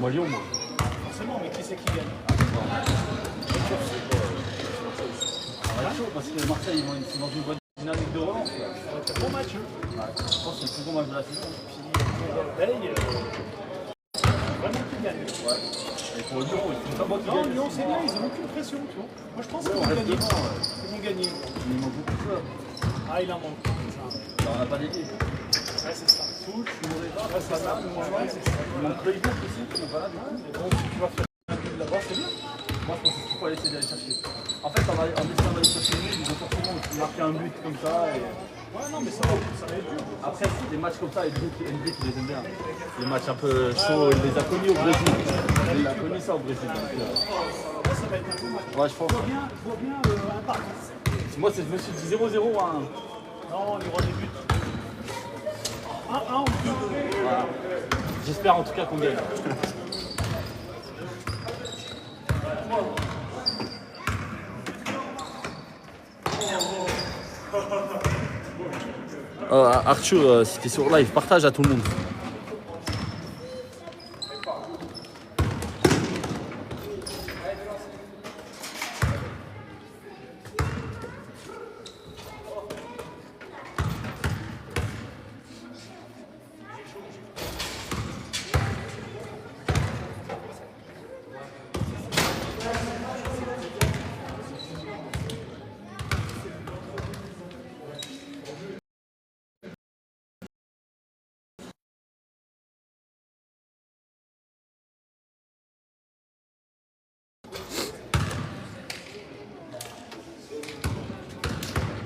moi Lyon, moi. Forcément, mais qui c'est qui gagne? Chaud, parce que Marseille, ils sont dans une bonne dynamique de relance. Ça va être un bon match. Je pense que c'est le plus gros match de la saison. Puis, vraiment qui gagne. Et pour Lyon, ils sont pas bons qui Non, gagnent. Lyon, c'est bien, ils n'ont aucune pression. Tu vois. Moi, je pense qu'ils vont gagner. Ils vont gagner. Mais il manque beaucoup de joueurs. Ah, il en manque. Alors, on n'a pas d'équipe. Ouais, c'est ça. Souche, Moureda, Ouais, c'est ça. Ouais, c'est ça. il manque Playbook aussi, qui n'est pas là du coup. Mais bon, si tu vas faire là-bas, c'est bien. Moi, je pense que c'est qu'il faut essayer d'aller chercher. En fait, en essayant d'aller chercher lui, ils vont forcément marquer un but comme ça. Et... Ouais, non, mais ça va être dur. Après, c'est des matchs comme ça, Enrique, il les aime bien. Les matchs un peu chauds, il les a connus au Brésil. Il a connu ça au Brésil. Donc, Ouais, ça va être un bon match. ouais, je pense. Je vois bien un parc. Moi, je me suis dit 0-0 ou 1-1. Non, il y aura des buts. 1-1 ou 2-2. Voilà. J'espère en tout cas qu'on gagne. Arthur, si t'es sur live, partage à tout le monde.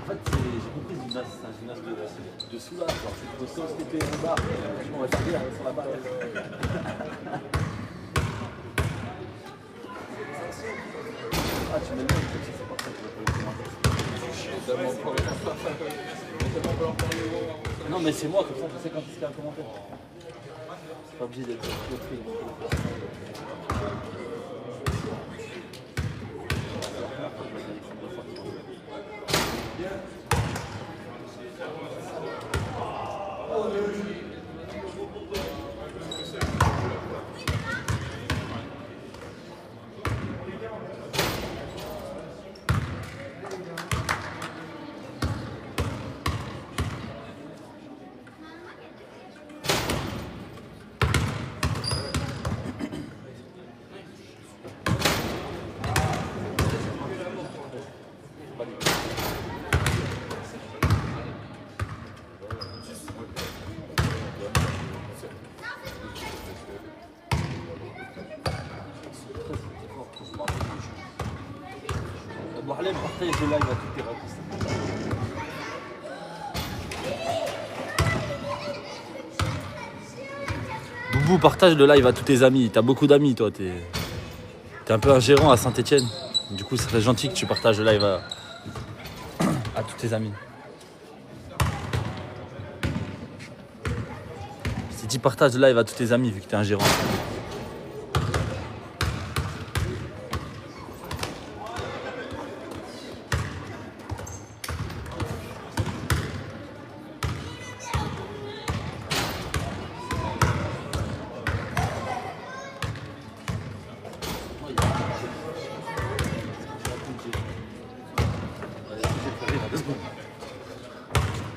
En fait, j'ai compris le gymnase, c'est un gymnase de soulage. Genre, tu peux sauter au TP en bas, franchement, on va tirer sur la barrière. Ah, tu mets le même, c'est pas ça, tu vas pas le commenter. Non, mais c'est moi, comme ça, je sais quand il y a un commentaire. C'est pas obligé d'être Mohamed, partage le live à toutes tes rapistes. Boubou, partage le live à tous tes amis. T'as beaucoup d'amis, toi. T'es un peu un gérant à Saint-Etienne. Du coup, c'est très gentil que tu partages le live à tous tes amis. Si tu partages le live à tous tes amis, vu que t'es un gérant.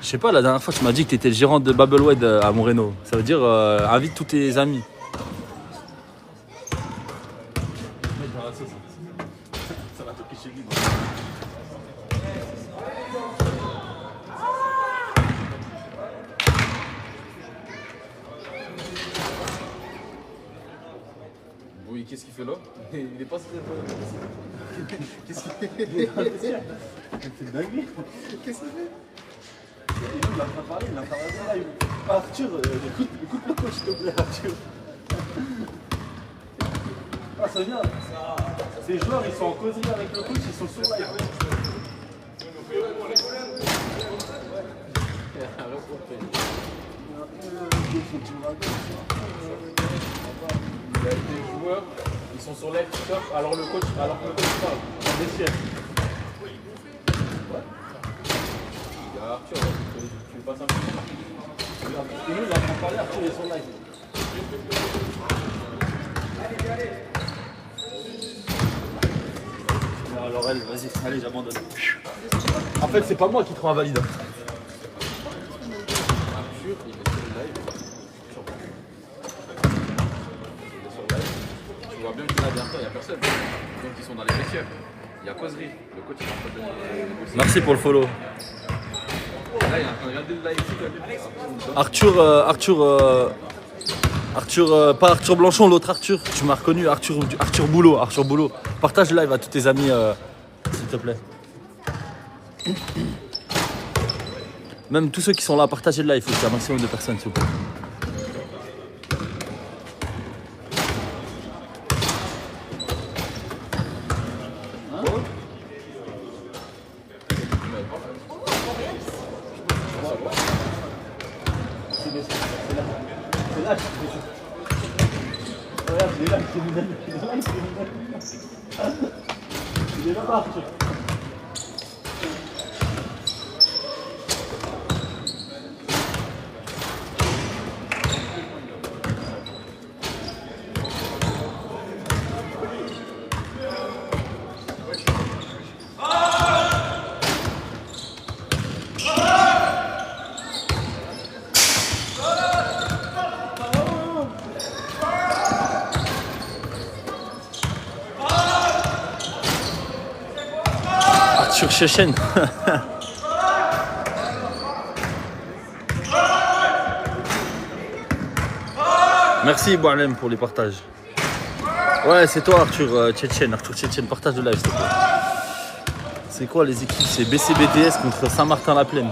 Je sais pas, la dernière fois tu m'as dit que tu étais le gérant de Babelwed à Moreno. Ça veut dire invite tous tes amis. Ça va toquer chez lui. Oui, qu'est-ce qu'il fait là? Il est pas censé être. Qu'est-ce qu'il fait? C'est dingue. Qu'est-ce qu'il fait? Il a pas parlé, il a pas parlé. Arthur, écoute le coach s'il te plaît, Arthur. Ah, ça vient. Ces joueurs, ils sont en causerie avec le coach, ils sont sur live. Il y a des joueurs, ils sont sur live TikTok, alors que le coach parle. Dans le vestiaire. Il y a Arthur, tu passes un peu. Et nous, on est en train de parler, Arthur est sur live. Alors elle, vas-y, allez, j'abandonne. En fait, c'est pas moi qui te rends invalide. Arthur, il est sur le live. Il est sur le live. Tu vois bien que là, derrière toi, il n'y a personne. Donc ils sont dans les vestiaires. Il y a causerie. Le coach, il est en train de négocier. Merci pour le follow. Là, il est en train de regarder le live ici. Pas Arthur Blanchon, l'autre Arthur. Tu m'as reconnu, Arthur Boulot. Partage le live à tous tes amis, s'il te plaît. Même tous ceux qui sont là, partagez le live, il faut qu'il y ait un maximum de personnes, s'il vous plaît. Il est là, Arthur. Arthur Chéchen. Merci Boalem pour les partages. Ouais, c'est toi Arthur Tchétchène. Arthur Tchétchène, partage le live s'il te plaît. C'est quoi les équipes? C'est BCBTS contre Saint-Martin-la-Plaine.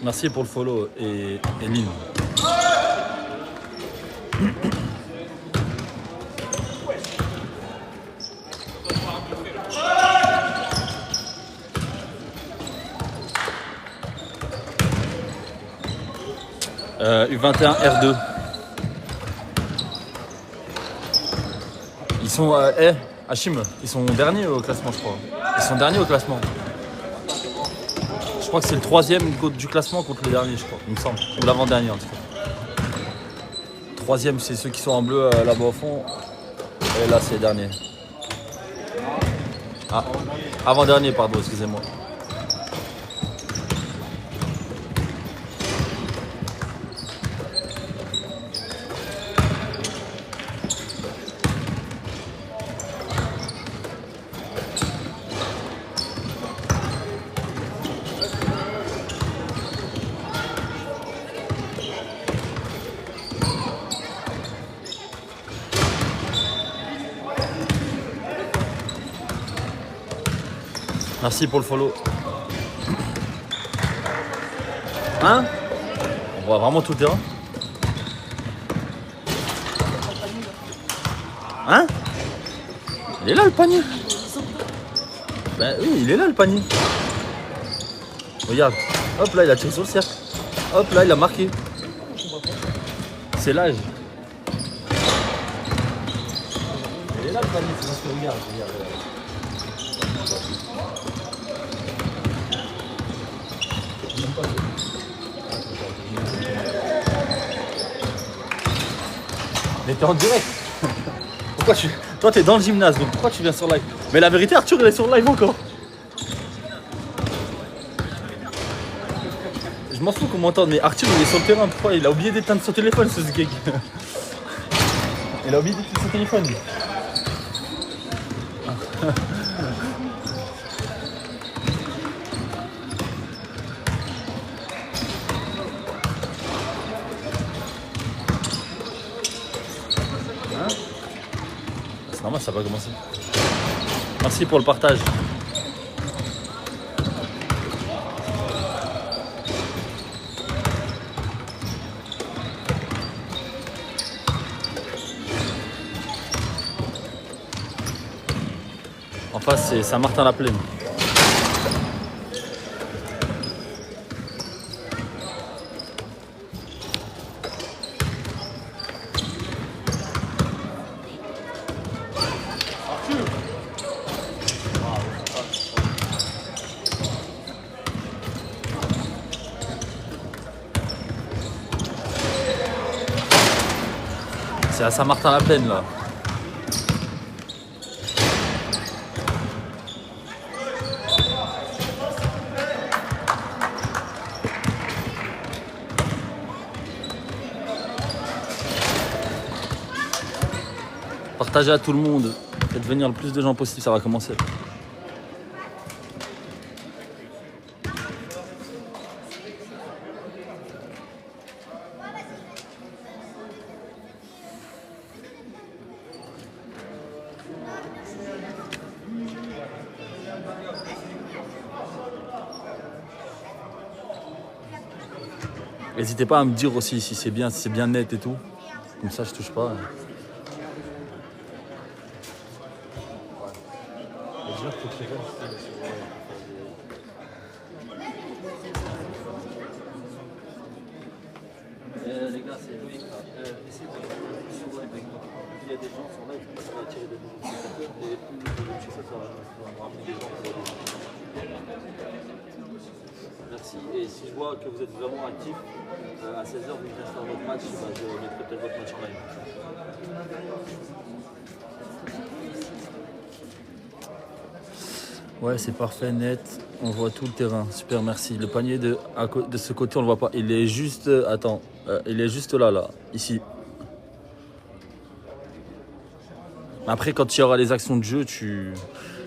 Merci pour le follow et Lynn. U21 R2. Ils sont Hachim, ils sont derniers au classement je crois. Ils sont derniers au classement. Je crois que c'est le troisième du classement contre le dernier, je crois, il me semble. Ou l'avant-dernier en tout cas. Troisième, c'est ceux qui sont en bleu là-bas au fond. Et là, c'est les derniers. Ah, avant-dernier, pardon, excusez-moi. Merci pour le follow. Hein? On voit vraiment tout le terrain. Hein? Il est là le panier. Ben oui, il est là le panier. Regarde. Hop là, il a tiré sur le cercle. Hop là, il a marqué. C'est l'âge. Il est là le panier, c'est parce que regarde. Mais t'es en direct. Pourquoi tu... Toi t'es dans le gymnase, donc pourquoi tu viens sur live? Mais la vérité, Arthur il est sur live encore. Je m'en fous qu'on m'entende, mais Arthur il est sur le terrain. Pourquoi? Il a oublié d'éteindre son téléphone, ce gag. Il a oublié d'éteindre son téléphone. ça va commencer. Merci pour le partage. En face, c'est Saint-Martin-la-Plaine. C'est à Saint-Martin-la-Plaine là. Partagez à tout le monde, faites venir le plus de gens possible, ça va commencer. N'hésitez pas à me dire aussi si c'est bien net et tout. Comme ça je touche pas. Les gars, c'est Loïc. Essayez de sur live avec moi. Il y a des gens sur live, ça va attirer des nouveaux spectateurs et plus de succès, ça va ramener des gens pour les. Merci. Et si je vois que vous êtes vraiment actif, à 16h, vous venez faire votre match, je mettrai peut-être votre match en live. Ouais, c'est parfait, net. On voit tout le terrain. Super, merci. Le panier de ce côté, on le voit pas. Il est juste. Attends. Il est juste là, ici. Après, quand il y aura les actions de jeu,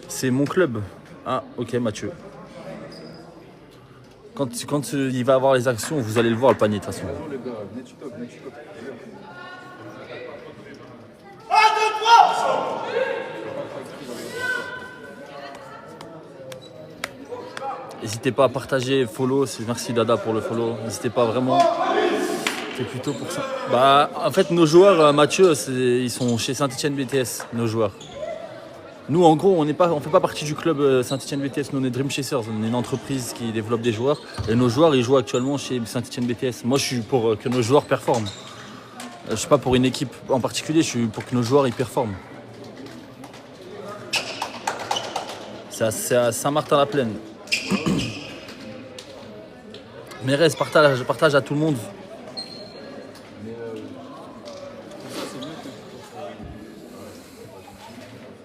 c'est mon club. Ah, ok, Mathieu. Quand il va avoir les actions, vous allez le voir, le panier, de toute façon. N'hésitez pas à partager, follow. Merci Dada pour le follow. N'hésitez pas vraiment. C'est plutôt pour ça. Bah, en fait, nos joueurs, Mathieu, ils sont chez Saint-Etienne BTS, nos joueurs. Nous, en gros, on ne fait pas partie du club Saint-Etienne BTS. Nous, on est Dream Chasers. On est une entreprise qui développe des joueurs. Et nos joueurs, ils jouent actuellement chez Saint-Etienne BTS. Moi, je suis pour que nos joueurs performent. Je ne suis pas pour une équipe en particulier. Je suis pour que nos joueurs ils performent. C'est à Saint-Martin-la-Plaine. Mérez, partage à tout le monde.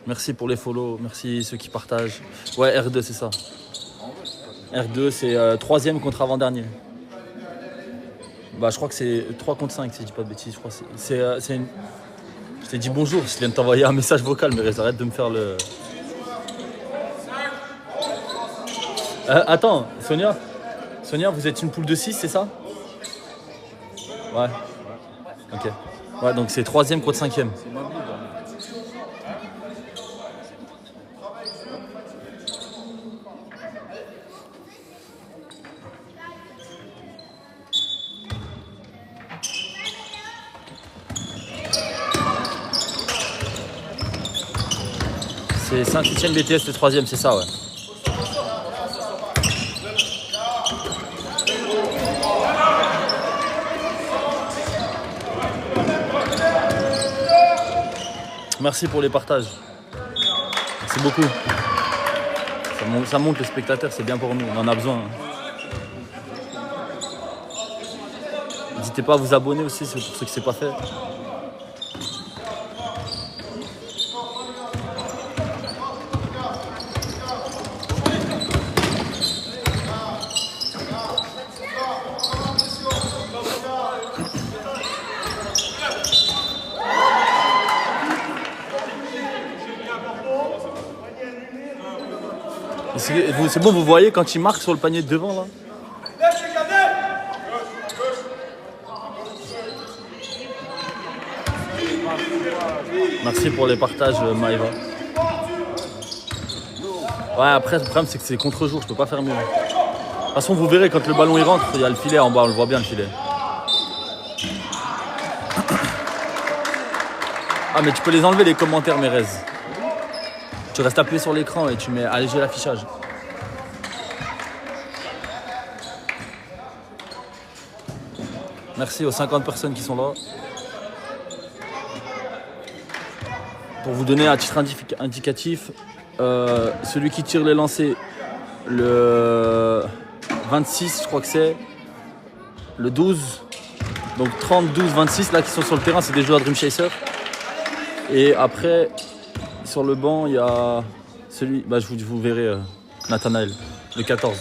Merci pour les follow, merci ceux qui partagent. Ouais, R2, c'est ça. R2, c'est 3e contre avant-dernier. Bah, je crois que c'est 3 contre 5, si je dis pas de bêtises. Je crois c'est une... Je t'ai dit bonjour, je viens de t'envoyer un message vocal, mais arrête de me faire le... Attends, Sonia, vous êtes une poule de 6, c'est ça? Ouais. Ok. Ouais, donc c'est 3e contre 5e. C'est Saint-Etienne BTS le 3e, c'est ça, ouais. Merci pour les partages. Merci beaucoup. Ça monte les spectateurs, c'est bien pour nous, on en a besoin. N'hésitez pas à vous abonner aussi, c'est pour ceux qui ne sont pas fait. C'est bon, vous voyez quand il marque sur le panier de devant là? Merci pour les partages, Maëva. Ouais, après, le problème, c'est que c'est contre-jour, je peux pas faire mieux. De toute façon, vous verrez, quand le ballon il rentre, il y a le filet en bas, on le voit bien le filet. Ah, mais tu peux les enlever, les commentaires, Mérez. Tu restes appuyé sur l'écran et tu mets alléger l'affichage. Merci aux 50 personnes qui sont là. Pour vous donner un titre indicatif, celui qui tire les lancers, le 26, je crois que c'est, le 12, donc 30, 12, 26, là qui sont sur le terrain, c'est des joueurs Dream Chaser. Et après, sur le banc, il y a celui, bah, vous verrez, Nathanaël, le 14.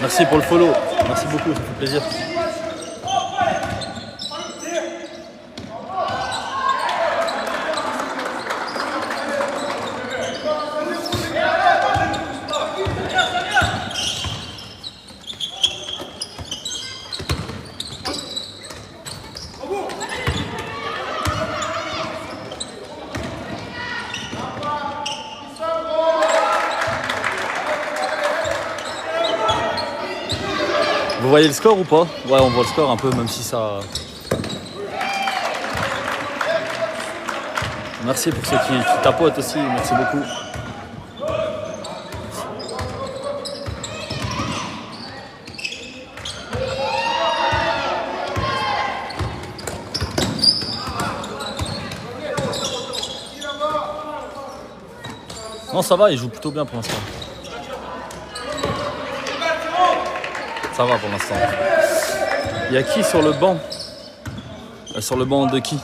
Merci pour le follow, merci beaucoup, ça fait plaisir. Vous voyez le score ou pas? Ouais, on voit le score un peu, même si ça... Merci pour ceux qui tapotent aussi, merci beaucoup. Non, ça va, il joue plutôt bien pour l'instant. Ça va pour l'instant. Il y a qui sur le banc? Sur le banc de qui?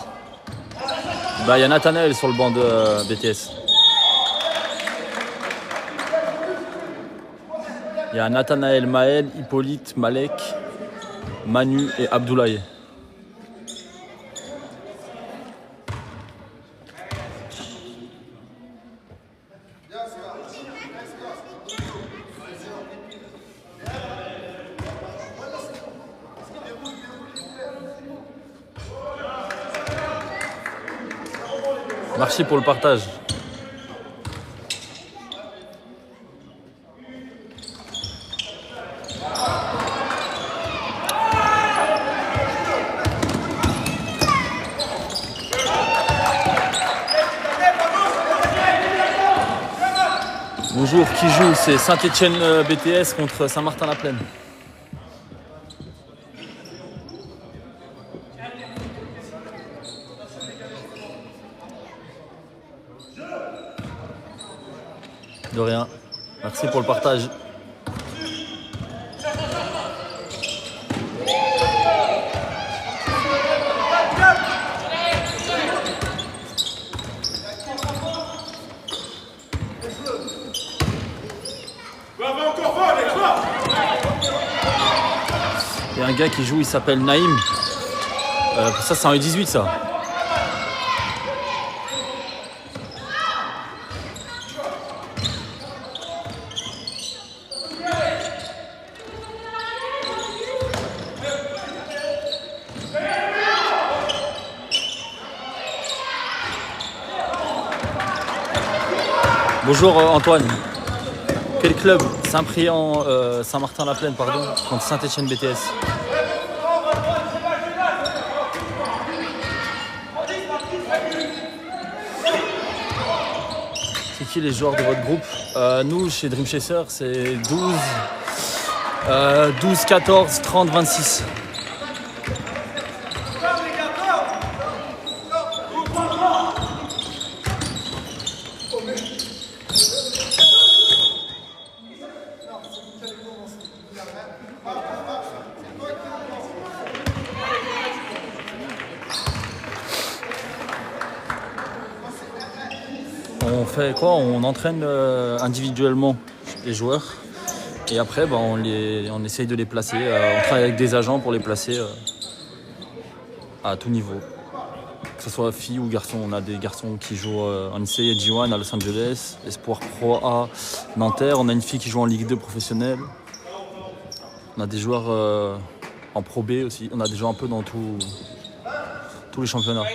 Bah, il y a Nathanaël sur le banc de BTS. Il y a Nathanaël, Maël, Hippolyte, Malek, Manu et Abdoulaye. Merci pour le partage. Bonjour, qui joue? C'est Saint-Etienne BTS contre Saint-Martin-la-Plaine. De rien. Merci pour le partage. Il y a un gars qui joue, il s'appelle Naïm. Ça, c'est un U18, ça. Bonjour Antoine. Quel club? Saint-Priant, Saint-Martin-la-Plaine, pardon, contre Saint-Etienne BTS. C'est qui les joueurs de votre groupe? Nous, chez Dream Chaser, c'est 12, 14, 30, 26. on fait quoi? On entraîne individuellement les joueurs et après on essaye de les placer. On travaille avec des agents pour les placer à tout niveau. Que ce soit filles ou garçons. On a des garçons qui jouent en NCAA G1 à Los Angeles, Espoir Pro A Nanterre. On a une fille qui joue en Ligue 2 professionnelle. On a des joueurs en Pro B aussi. On a des joueurs un peu dans tous les championnats.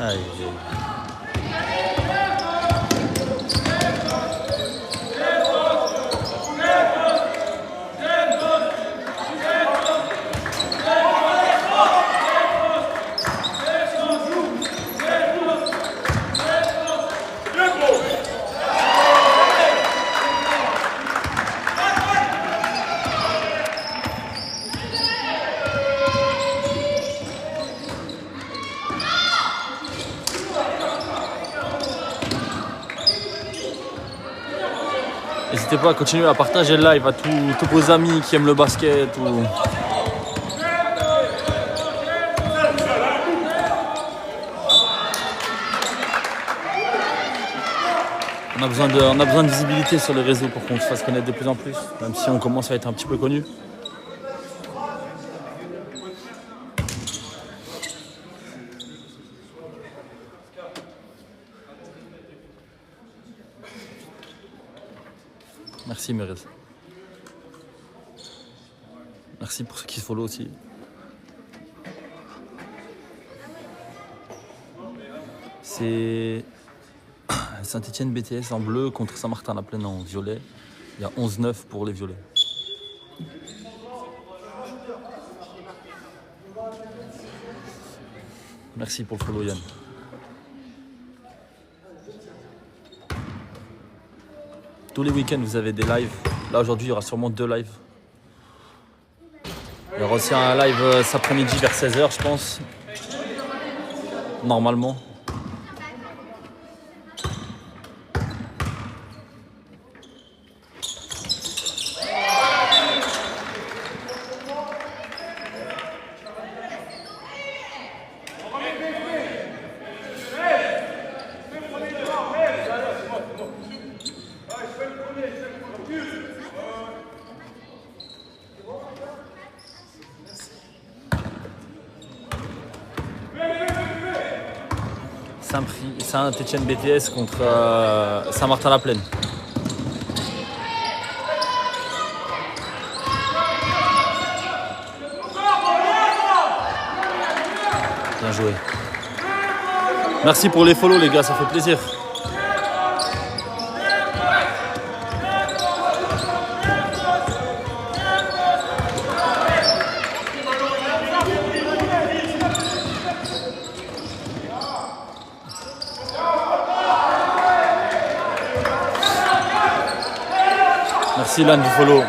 Aïe, aïe. N'hésitez pas à continuer à partager le live à tous vos amis qui aiment le basket. On a besoin de visibilité sur les réseaux pour qu'on se fasse connaître de plus en plus, même si on commence à être un petit peu connu. Merci Mérez. Merci pour ceux qui se follow aussi. C'est Saint-Etienne BTS en bleu contre Saint-Martin-la-Plaine en violet. Il y a 11-9 pour les violets. Merci pour le follow Yann. Tous les week-ends, vous avez des lives. Là, aujourd'hui, il y aura sûrement 2 lives. Il y aura aussi un live cet après-midi vers 16h, je pense. Normalement. Saint-Etienne BTS contre Saint-Martin-la-Plaine. Bien joué. Merci pour les follow les gars, ça fait plaisir. Merci Lan du follow.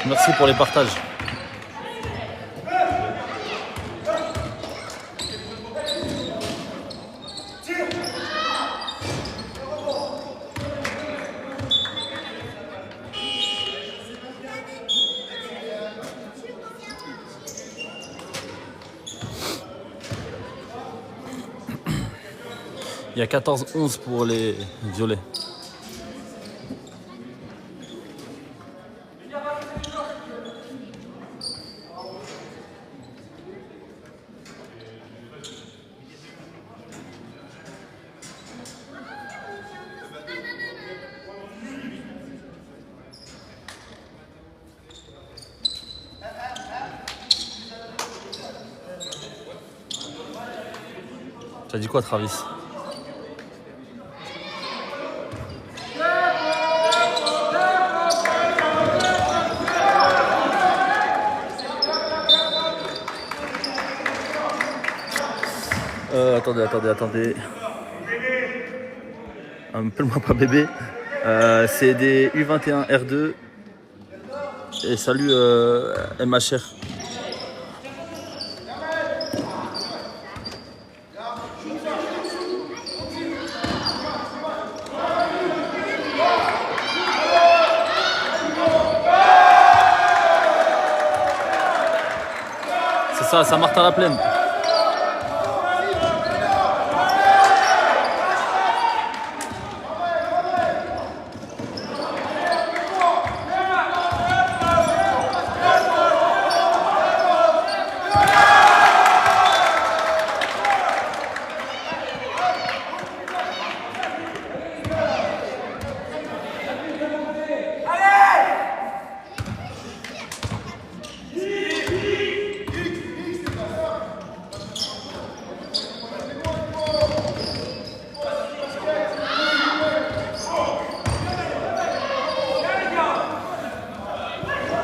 Merci pour les partages. Il y a 14-11 pour les violets. T'as dit quoi, Travis? Attendez. Appelle-moi pas bébé. C'est des U21 R2. Et salut MHR. C'est ça, Saint-Martin-la-Plaine.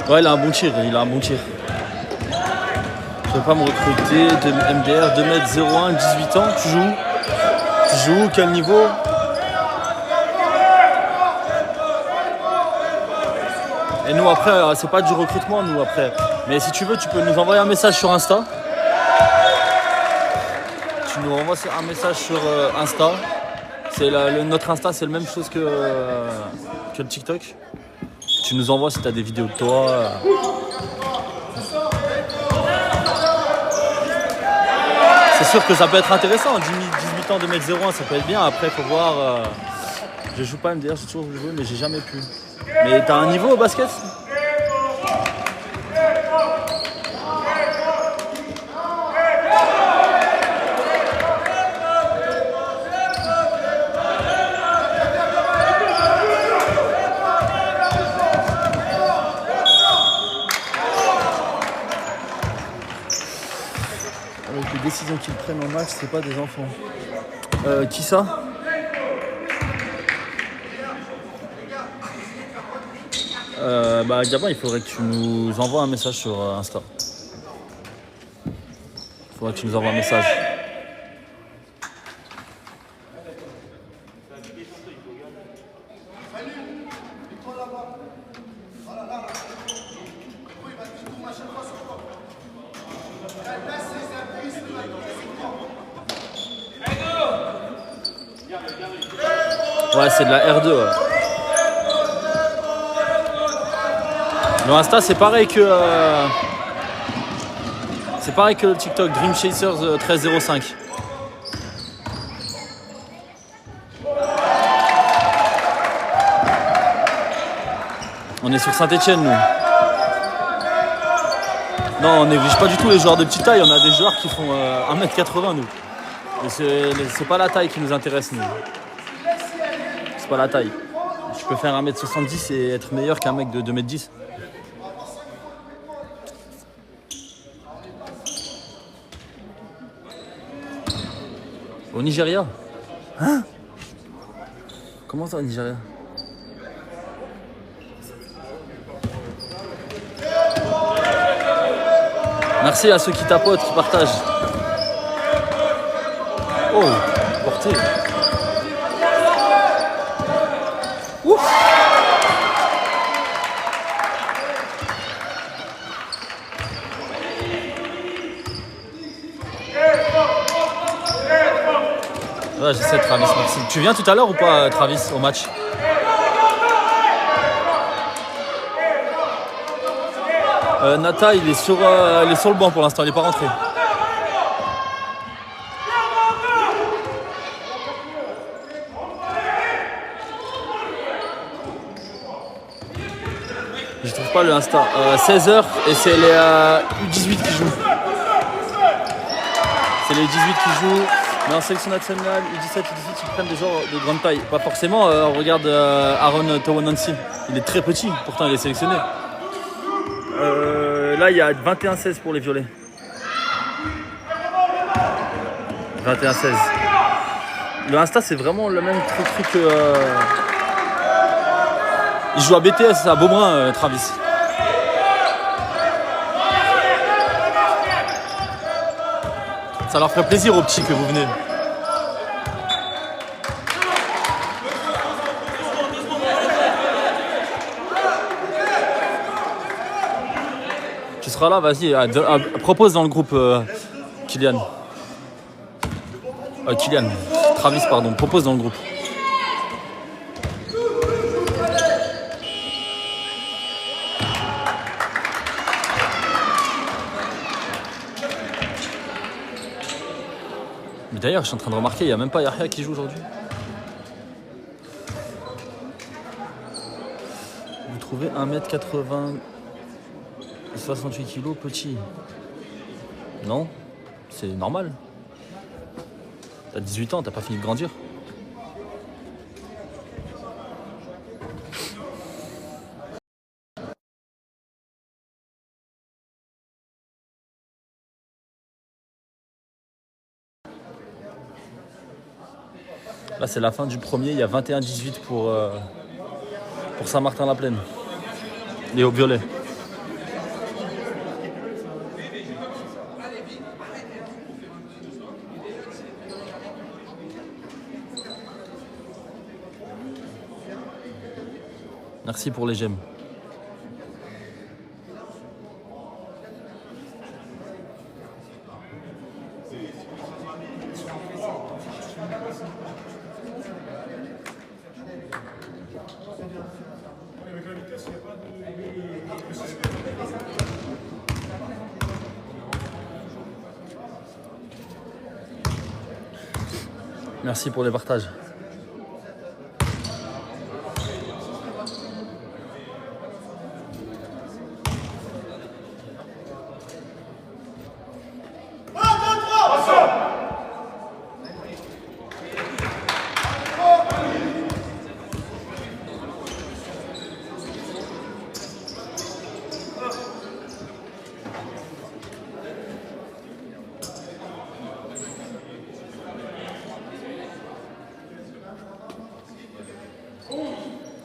Ouais, il a un bon tir. Tu peux pas me recruter de MDR 2m01, 18 ans. Tu joues quel niveau? Et nous après, c'est pas du recrutement nous après. Mais si tu veux, tu peux nous envoyer un message sur Insta. Tu nous envoies un message sur Insta. Notre Insta, c'est la même chose que le TikTok. Tu nous envoies si tu as des vidéos de toi. C'est sûr que ça peut être intéressant. 18 ans, 2m01, ça peut être bien. Après, il faut voir. Je joue pas MDR, j'ai toujours voulu jouer, mais j'ai jamais pu. Mais t'as un niveau au basket? Avec les décisions qu'ils prennent en match, c'est pas des enfants. Qui ça? Gabin, il faudrait que tu nous envoies un message sur Insta. Il faudrait que tu nous envoies un message. Ouais, c'est de la R2. Ouais. Le Insta, c'est pareil que le TikTok Dream Chasers 1305. On est sur Saint-Etienne, nous. Non, on néglige pas du tout les joueurs de petite taille. On a des joueurs qui font 1m80, nous. Et c'est pas la taille qui nous intéresse, nous. C'est pas la taille. Je peux faire 1m70 et être meilleur qu'un mec de 2m10. Au Nigeria? Hein? Comment ça au Nigeria? Merci à ceux qui tapotent, qui partagent. Oh, portée. Ouf. Ouais, j'essaie Travis, merci. Tu viens tout à l'heure ou pas, Travis, au match? Nata, il est sur le banc pour l'instant, il n'est pas rentré. Je trouve pas le Insta. 16h et c'est les U18 qui jouent. C'est les 18 qui jouent. Mais en sélection nationale, U17, U18, ils prennent des joueurs de grande taille. Pas forcément, regarde Aaron Tawanansi. Il est très petit, pourtant il est sélectionné. Là, il y a 21-16 pour les violets. 21-16. Le Insta, c'est vraiment le même truc que... Il joue à BTS à Beaubrun, Travis. Ça leur ferait plaisir aux petits que vous venez. Tu seras là, vas-y, propose dans le groupe Kylian. Travis, pardon, propose dans le groupe. Mais d'ailleurs, je suis en train de remarquer, il n'y a même pas Yahya qui joue aujourd'hui. Vous trouvez 1m80, 68 kg petit. Non, c'est normal. T'as 18 ans, t'as pas fini de grandir. Là, c'est la fin du premier. Il y a 21-18 pour Saint-Martin-la-Plaine. Les Hauts-Violets. Merci pour les j'aime. Merci pour les partages.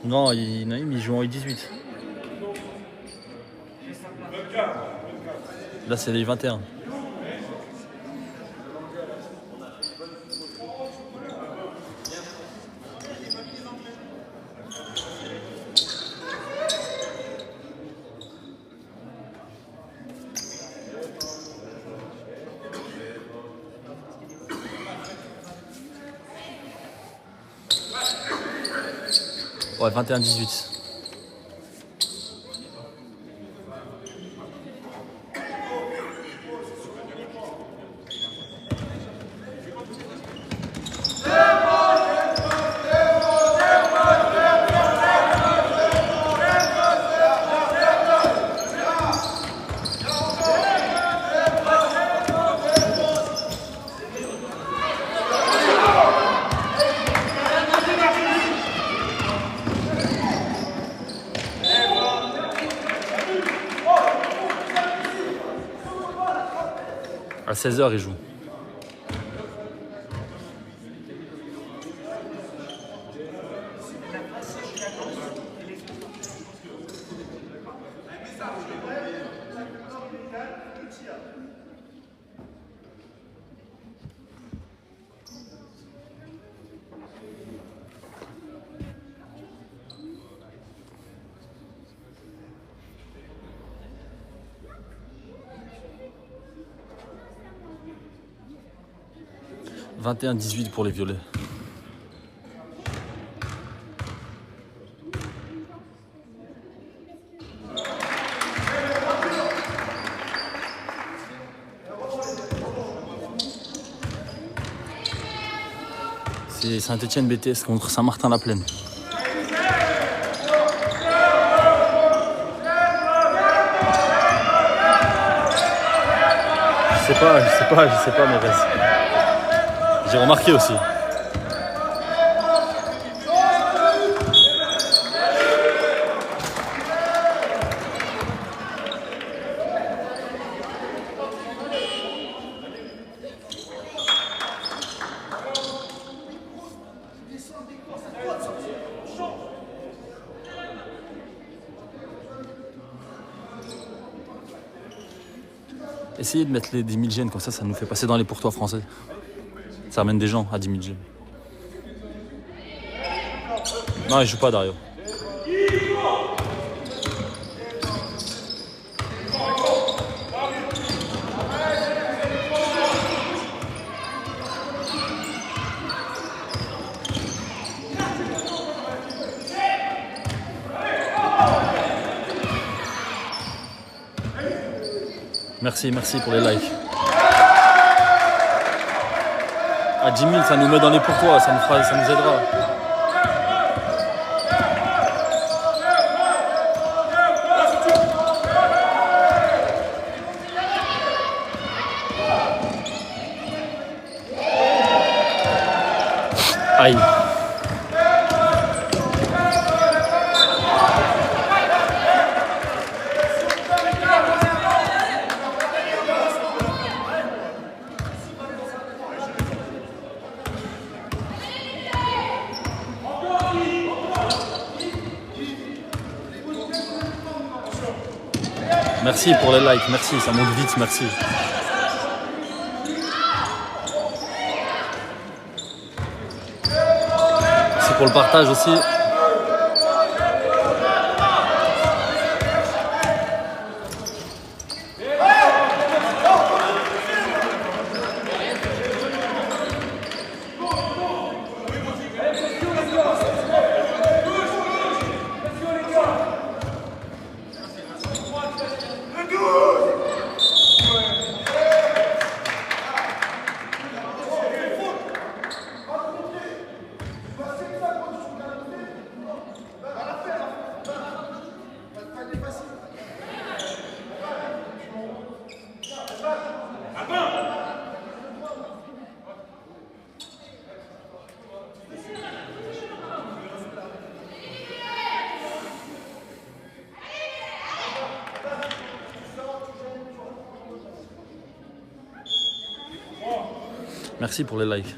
Non, Naïm, il joue en U18. Là, c'est les 21. Ouais, 21-18. À 16h, il joue. « 21-18 pour les violets. C'est Saint-Etienne BTS contre Saint-Martin-la-Plaine. Je sais pas, mais vas-y. J'ai remarqué aussi. Essayez de mettre les 10 000 gènes, comme ça nous fait passer dans les pourtois français. Ça ramène des gens à 10 000 gènes. Non, il joue pas Dario. Merci pour les likes. À 10 000, ça nous met dans les pourtois, ça nous aidera. Aïe. Merci pour les likes, merci, ça monte vite, merci. Merci pour le partage aussi. Merci pour les likes.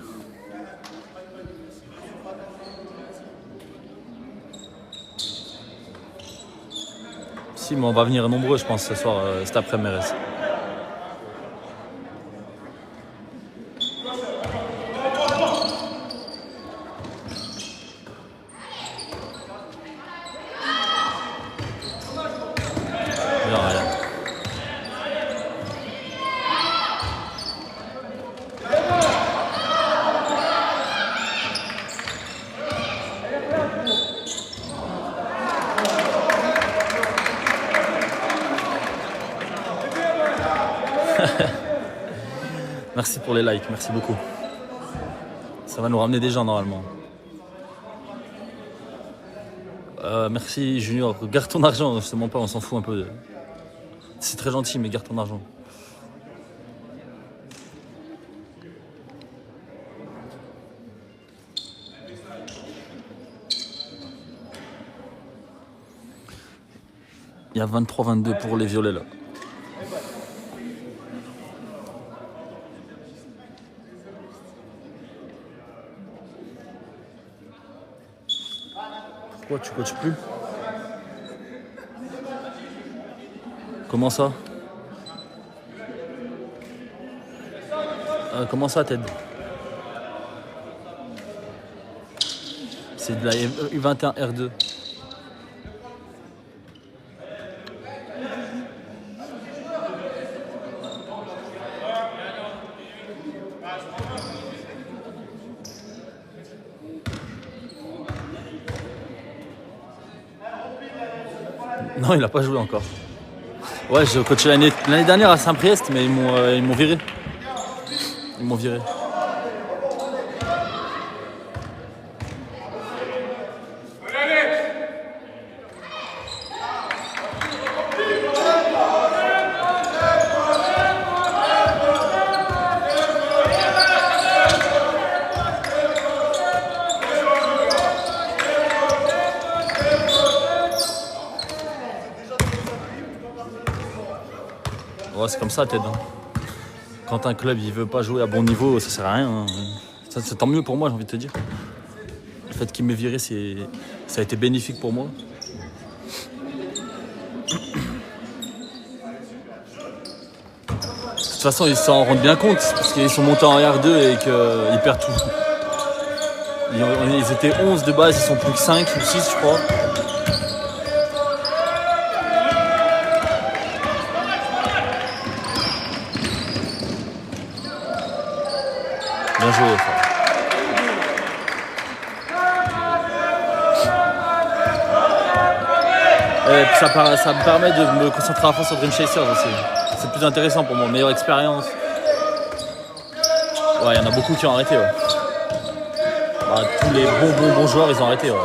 Si, mais on va venir nombreux, je pense, ce soir, cet après-midi. Merci pour les likes, merci beaucoup. Ça va nous ramener des gens normalement. Merci Junior, garde ton argent, je te mens pas, on s'en fout un peu. C'est très gentil, mais garde ton argent. Il y a 23-22 pour les violets là. Pourquoi tu coaches plus? Comment ça? Comment ça, Ted? C'est de la U21 R2. Non, il a pas joué encore. Ouais, j'ai coaché l'année dernière à Saint-Priest, mais ils m'ont viré. Ils m'ont viré. Ouais, c'est comme ça, Ted. Quand un club il veut pas jouer à bon niveau, ça sert à rien. Hein. C'est tant mieux pour moi, j'ai envie de te dire. Le fait qu'il m'ait viré, ça a été bénéfique pour moi. façon, ils s'en rendent bien compte parce qu'ils sont montés en R2 et qu'ils perdent tout. Ils étaient 11 de base, ils sont plus que 5 ou 6, je crois. Bien joué, frère. Et puis ça me permet de me concentrer à fond sur Dream Chasers aussi. C'est plus intéressant pour moi, meilleure expérience. Ouais, il y en a beaucoup qui ont arrêté. Ouais. Bah, tous les bons joueurs, ils ont arrêté. Ouais.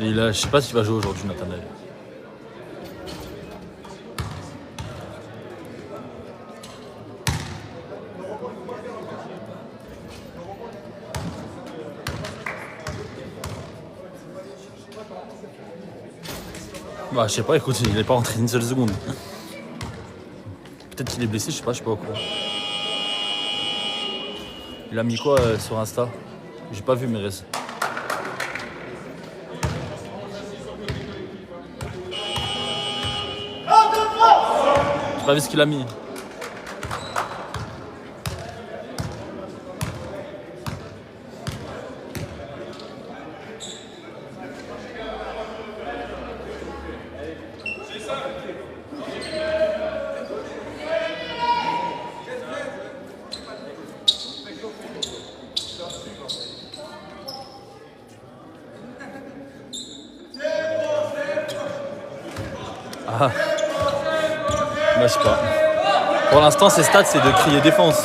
Et là, je sais pas s'il va jouer aujourd'hui, Nathanaël. Bah, je sais pas, écoute, il n'est pas rentré une seule seconde. Peut-être qu'il est blessé, je sais pas au courant. Il a mis quoi sur Insta? J'ai pas vu, mais reste. J'ai pas vu ce qu'il a mis. Ah. Bah, je sais pas. Pour l'instant, ses stats, c'est de crier défense.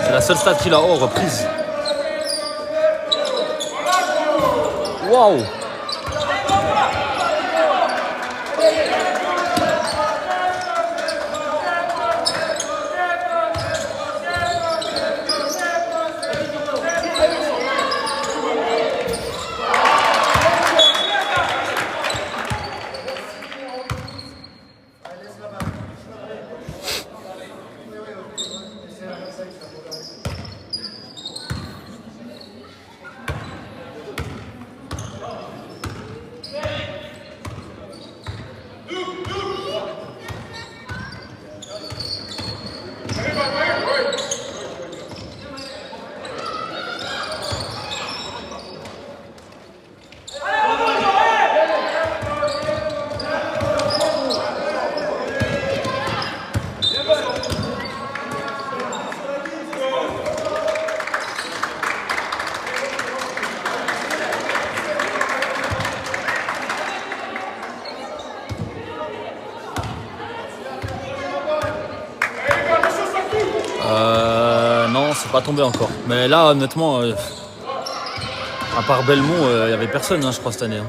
C'est la seule stat qu'il a. Oh, reprise. Waouh. Non, c'est pas tombé encore. Mais là, honnêtement, à part Belmont, il n'y avait personne, je crois, cette année.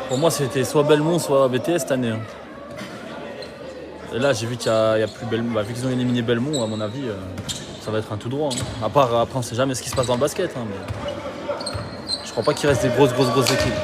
Pour moi, c'était soit Belmont, soit BTS cette année. Et là, j'ai vu qu'il n'y a plus Belmont. Bah, vu qu'ils ont éliminé Belmont, à mon avis, ça va être un tout droit. À part, après, on sait jamais ce qui se passe dans le basket. Mais je crois pas qu'il reste des grosses équipes.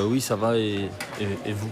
Oui, ça va et vous?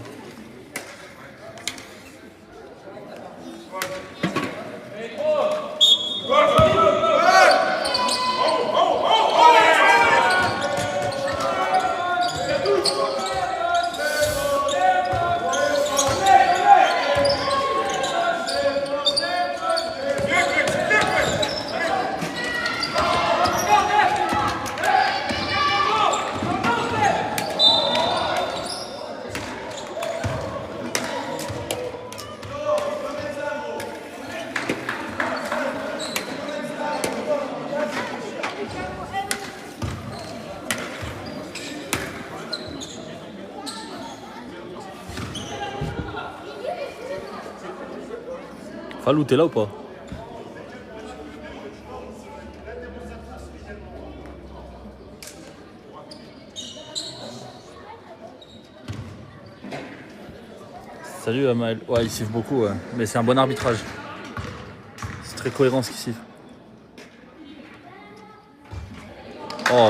Falou, t'es là ou pas? Salut Amael. Ouais, il siffle beaucoup, ouais. Mais c'est un bon arbitrage. C'est très cohérent ce qu'il siffle. Oh.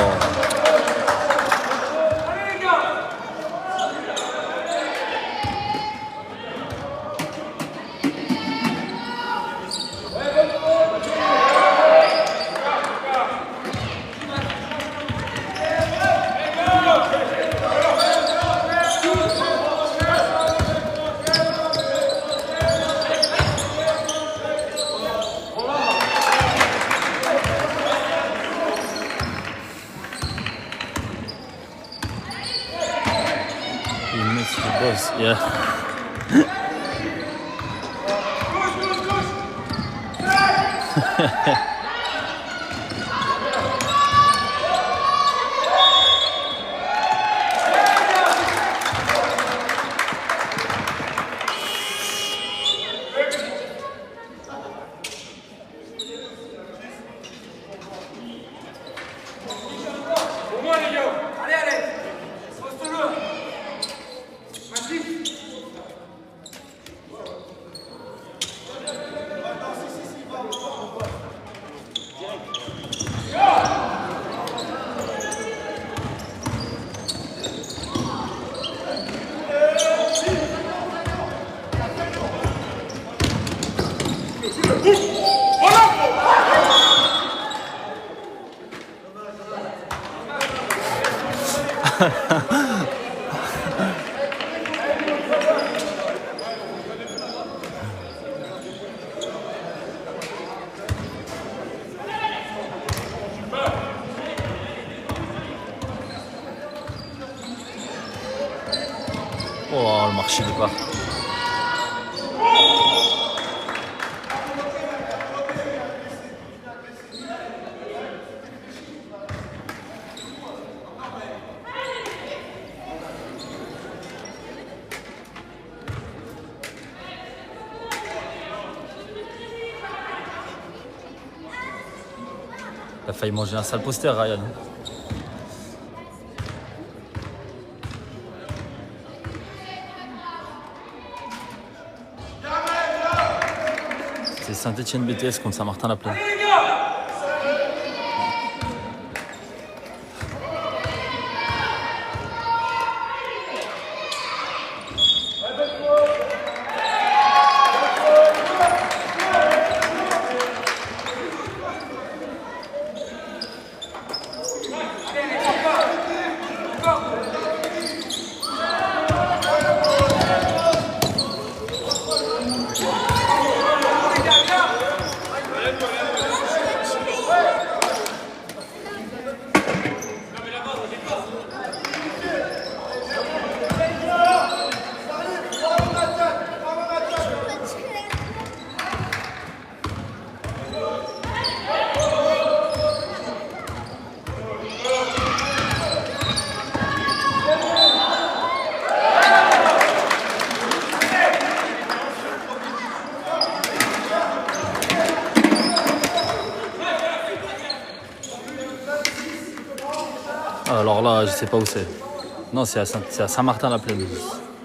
He missed the bus, yeah. Oh, le marché de part. Il a failli manger un sale poster, Ryan. C'est Saint-Etienne BTS contre Saint-Martin-la-Plaine. Alors là, je sais pas où c'est. Non, c'est à Saint-Martin-la-Plaine.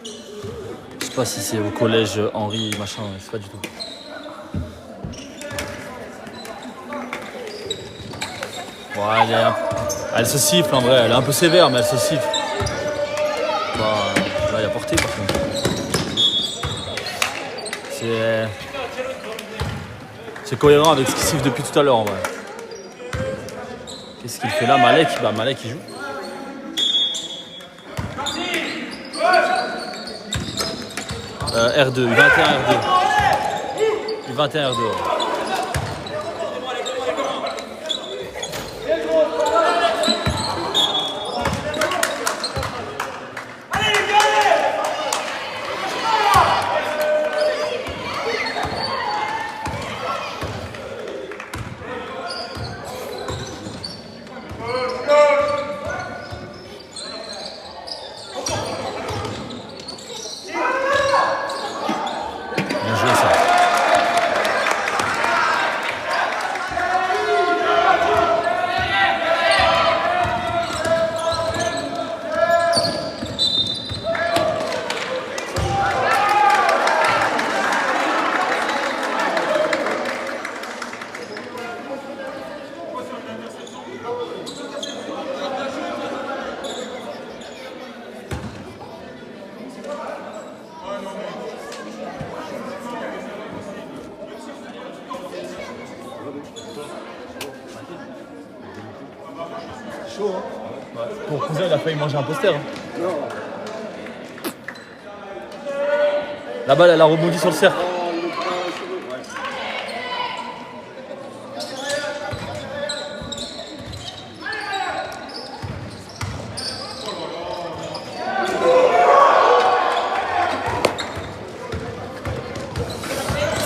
Je sais pas si c'est au collège Henri, machin, je sais pas du tout. Ouais, elle se siffle en vrai, elle est un peu sévère, mais elle se siffle. portée par contre. C'est cohérent avec ce qu'il siffle depuis tout à l'heure en vrai. Qu'est-ce qu'il fait là, Malek? Bah Malek il joue. R2, U21 R2. U21 R2. Ouais. Bien joué ça. Chaud, hein? Ouais. Ton cousin, il a failli manger un poster. Hein. Non. La balle, elle a rebondi sur le cercle. Oh, le bras sur le... Ouais.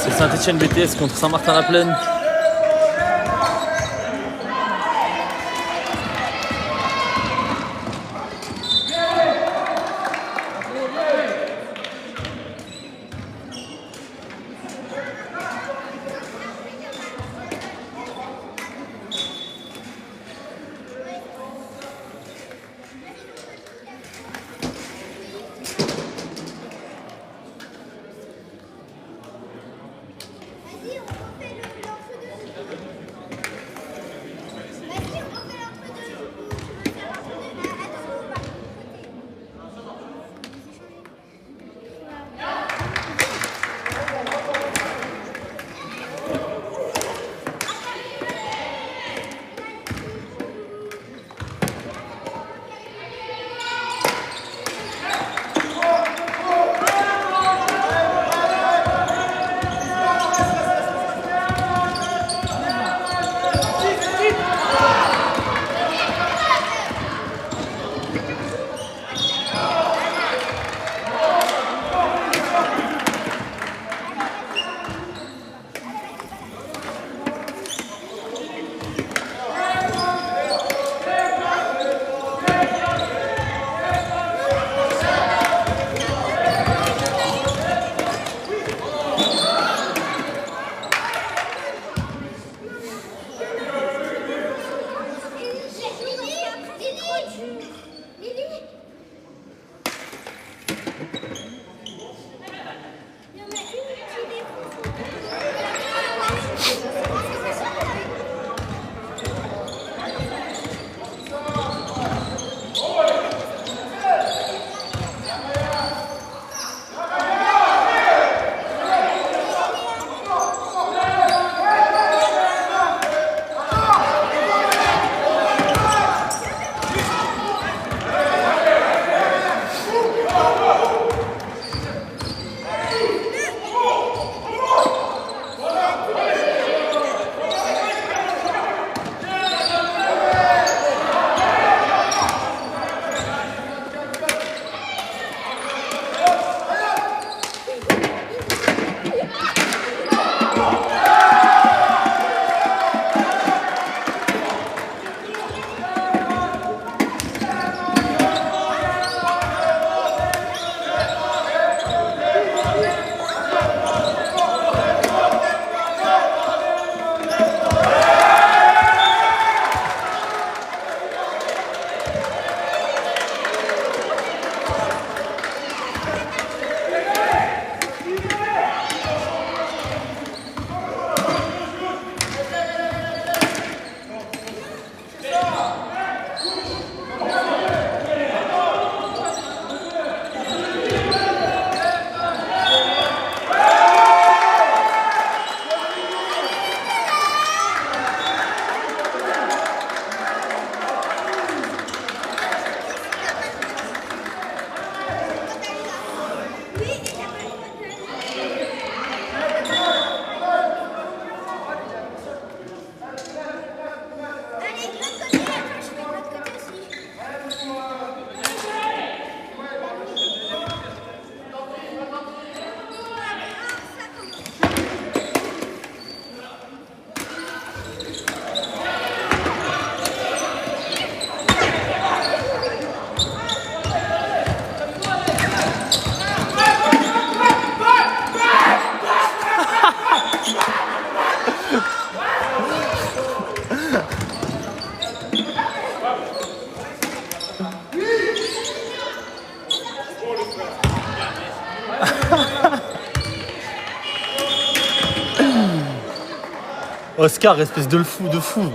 C'est Saint-Etienne BTS contre Saint-Martin-la-Plaine. Oscar, espèce de fou, de fou.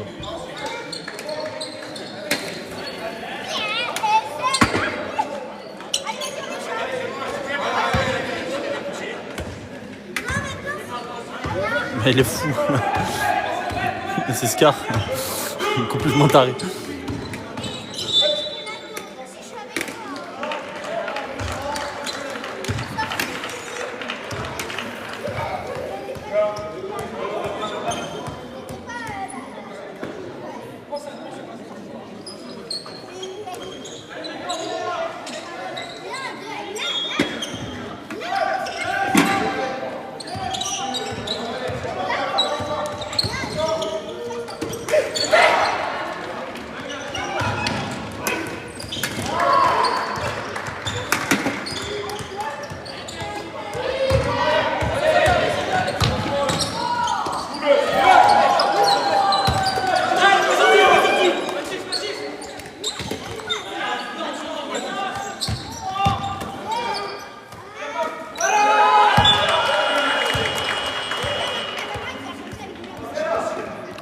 Mais il est fou. C'est Scar. Complètement taré.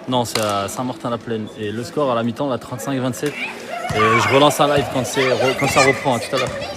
Non, c'est à Saint-Martin-la-Plaine. Et le score à la mi-temps, là, 35-27. Et je relance un live quand ça reprend, tout à l'heure.